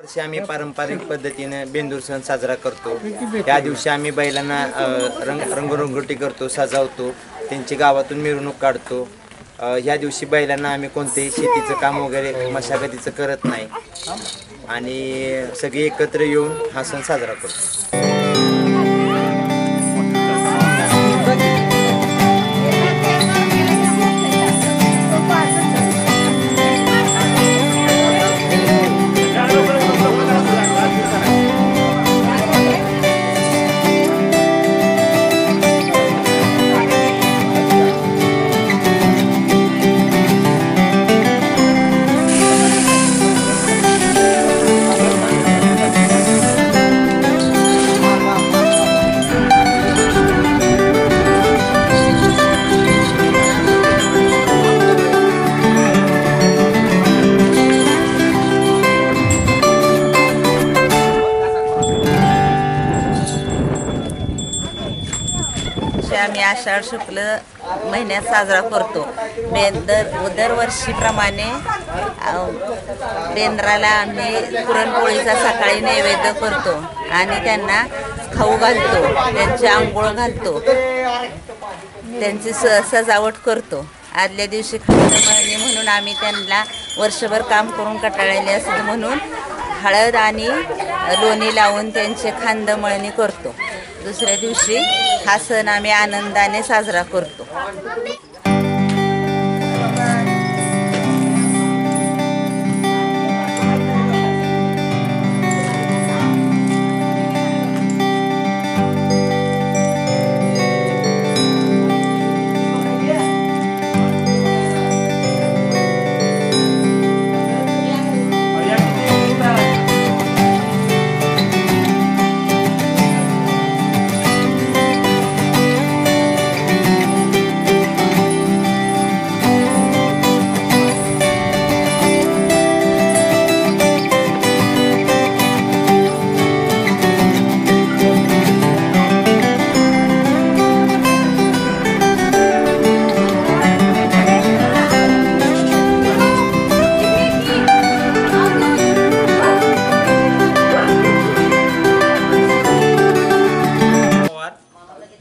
वर्षी आम्ही पारंपरिक पद्धतीने बेंदूर सण साजरा करतो। त्या दिवशी आम्ही बैलांना रंगरंगोटी करतो, सजावतो, त्यांची गावातून मिरवणूक काढतो। ह्या दिवशी बैलांना आम्ही कोणतेही शेतीचं काम वगैरे मशागतीचं करत नाही आणि सगळे एकत्र येऊन हा सण साजरा करतो। आम्ही आषाढ शुक्ल महिन्यात साजरा करतो। दरवर्षीप्रमाणे बेंद्राला आम्ही पुरणपोळीचा सकाळी नैवेद्य करतो आणि त्यांना खाऊ घालतो, त्यांची आंघोळ घालतो, त्यांची सजावट करतो। आदल्या दिवशी खंडमळणी म्हणून आम्ही त्यांना वर्षभर काम करून कंटाळलेले असते म्हणून हळद आणि लोणी लावून त्यांचे खांदमळणी करतो। दुसऱ्या दिवशी हा सण आम्ही आनंदाने साजरा करतो।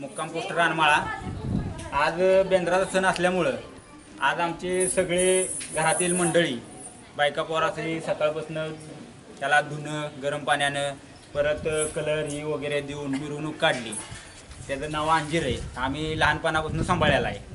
मुक्काम पोस्ट रानमाळा। आज बेंद्राचा सण असल्यामुळं आज आमचे सगळे घरातील मंडळी बायका पोरासही सकाळपासून त्याला धुणं गरम पाण्यानं परत कलर ही वगैरे देऊन मिरवणूक काढली। त्याचं नाव अंजीर आहे, आम्ही लहानपणापासून सांभाळलेला आहे।